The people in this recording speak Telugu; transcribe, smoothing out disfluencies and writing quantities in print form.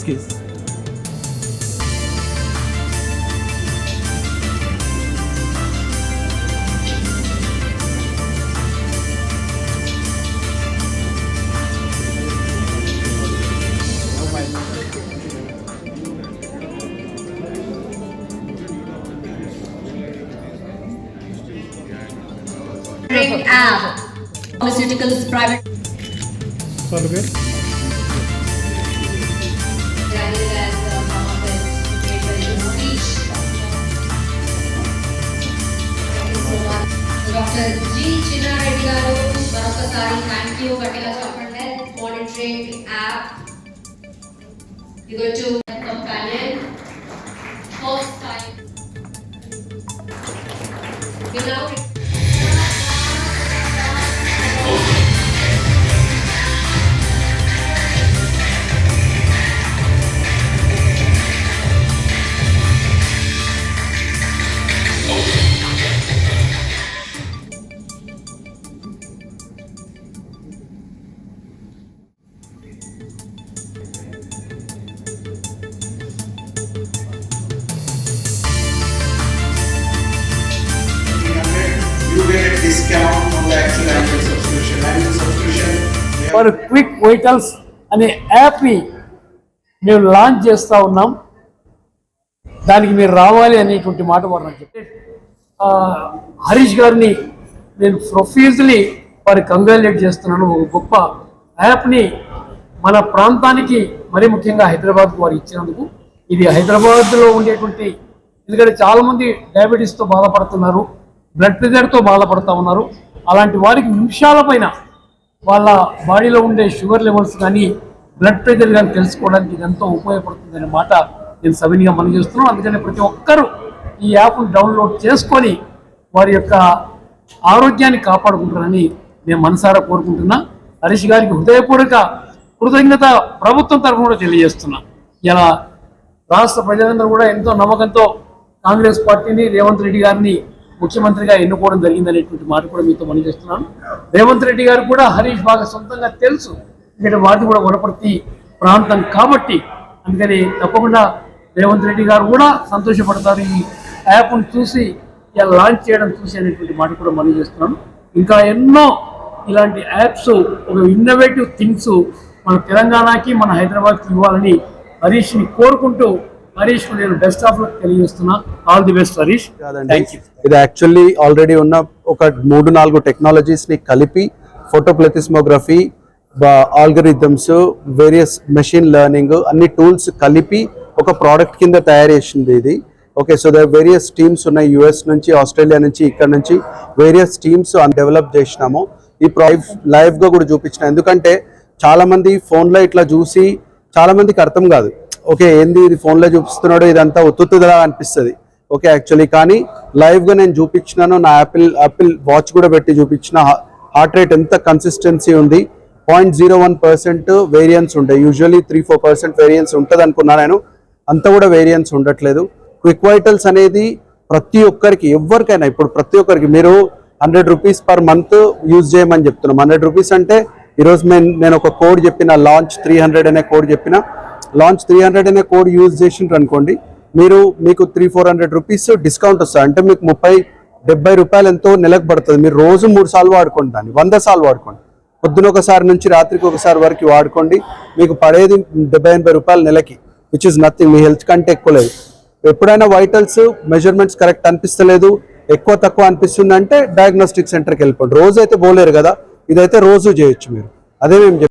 Excuse. App. Pharmaceuticals private. Dr. G. Chinna Reddy garu, marokasari thank you. Gattiga cheppandi. Health monitoring app. You go to companion. First time. You now. You get a discount on the actual annual subscription. Annual subscription. For quick vehicles అనే యాప్ని మేము లాంచ్ చేస్తూ ఉన్నాం. దానికి మీరు రావాలి అనేటువంటి మాట వారు నాకు చెప్పి హరీష్ గారిని నేను ప్రొఫ్యూజ్లీ వారికి కంగ్రాచులేట్ చేస్తున్నాను. ఒక గొప్ప యాప్ని మన ప్రాంతానికి మరీ ముఖ్యంగా హైదరాబాద్కు వారు ఇచ్చినందుకు. ఇది హైదరాబాద్లో ఉండేటువంటి, ఎందుకంటే చాలామంది డయాబెటీస్తో బాధపడుతున్నారు, బ్లడ్ ప్రెషర్తో బాధపడుతూ ఉన్నారు. అలాంటి వారికి నిమిషాల పైన వాళ్ళ బాడీలో ఉండే షుగర్ లెవెల్స్ కానీ బ్లడ్ ప్రెషర్ కానీ తెలుసుకోవడానికి ఇది ఎంతో ఉపయోగపడుతుందనే మాట నేను సవినీగా మనం చేస్తున్నాను. అందుకని ప్రతి ఒక్కరూ ఈ యాప్ను డౌన్లోడ్ చేసుకొని వారి యొక్క ఆరోగ్యాన్ని కాపాడుకుంటారని నేను మనసారా కోరుకుంటున్నా. హరీష్ గారికి హృదయపూర్వక కృతజ్ఞత ప్రభుత్వం తరఫున కూడా తెలియజేస్తున్నా. ఇలా రాష్ట్ర ప్రజలందరూ కూడా ఎంతో నమ్మకంతో కాంగ్రెస్ పార్టీని, రేవంత్ రెడ్డి గారిని ముఖ్యమంత్రిగా ఎన్నుకోవడం జరిగిందనేటువంటి మాట కూడా మీతో మనం చేస్తున్నాను. రేవంత్ రెడ్డి గారు కూడా హరీష్ బాగా సొంతంగా తెలుసు, ఎందుకంటే వాటి కూడా వనపర్తి ప్రాంతం కాబట్టి. అందుకని తప్పకుండా రేవంత్ రెడ్డి గారు కూడా సంతోషపడతారు ఈ యాప్ను చూసి, ఇలా లాంచ్ చేయడం చూసి అనేటువంటి మాట కూడా మనం చేస్తున్నాను. ఇంకా ఎన్నో ఇలాంటి యాప్స్, ఒక ఇన్నోవేటివ్ థింగ్స్ మన తెలంగాణకి, మన హైదరాబాద్కి ఇవ్వాలని హరీష్ని కోరుకుంటూ హరీష్ నేను బెస్ట్ ఆఫ్ లక్ తెలియజేస్తున్నా. All the best Harish. Thank you. ఇది యాక్చువల్లీ ఆల్రెడీ ఉన్న ఒక 3-4 టెక్నాలజీస్ని కలిపి ఫోటోప్లెథిస్మోగ్రఫీ, ఆల్గరిథమ్స్, వేరియస్ మెషిన్ లెర్నింగ్ అన్ని టూల్స్ కలిపి ఒక ప్రోడక్ట్ కింద తయారు చేసింది ఇది. Okay, so the various teams ఉన్నాయి, యుఎస్ నుంచి, ఆస్ట్రేలియా నుంచి, ఇక్కడ నుంచి వేరియస్ టీమ్స్ డెవలప్ చేసినాము. ఈ లైవ్గా కూడా చూపించిన, ఎందుకంటే చాలామంది ఫోన్లో ఇట్లా చూసి చాలామందికి అర్థం కాదు. ఓకే, ఏంది ఇది ఫోన్లో చూపిస్తున్నాడు, ఇదంతా ఉత్తుతులా అనిపిస్తుంది. ఓకే, యాక్చువల్లీ కానీ లైవ్గా నేను చూపించినాను. నా యాపిల్ వాచ్ కూడా పెట్టి చూపించిన. హార్ట్ రేట్ ఎంత కన్సిస్టెన్సీ ఉంది, 0.01% వేరియన్స్ ఉంటాయి. యూజువల్లీ 3-4% వేరియన్స్ ఉంటుంది అనుకున్నా నేను, అంత కూడా వేరియన్స్ ఉండట్లేదు. క్విక్ వైటల్స్ అనేది ప్రతి ఒక్కరికి, ఎవరికైనా ఇప్పుడు ప్రతి ఒక్కరికి మీరు 100 రూపీస్ పర్ మంత్ యూజ్ చేయమని చెప్తున్నాం. 100 రూపీస్ అంటే ఈరోజు నేను ఒక కోడ్ చెప్పిన, లాంచ్ 300 అనే కోడ్ చెప్పిన. లాంచ్ 300 అనే కోడ్ యూజ్ చేసిండ్రు అనుకోండి, మీకు 300-400 రూపీస్ డిస్కౌంట్ వస్తుంది. అంటే మీకు 30-70 రూపాయలు ఎంతో నెలకు పడుతుంది. మీరు రోజు 3 సార్లు వాడుకోండి, దాన్ని 100 సార్లు వాడుకోండి. పొద్దున ఒకసారి నుంచి రాత్రికి ఒకసారి వరకు వాడుకోండి. మీకు పడేది 70-80 రూపాయలు నెలకి, which is nothing. Me health కంటే ఎక్కువ లేదు. ఎప్పుడైనా వైటల్స్ మెజర్మెంట్స్ కరెక్ట్ అనిపిస్తలేదు, ఎక్కువ తక్కువ అనిపిస్తుంది అంటే డయాగ్నోస్టిక్ సెంటర్కి వెళ్ళిపోండి. రోజు అయితే పోలేరు కదా, ఇదైతే రోజు చేయొచ్చు మీరు. అదే మేము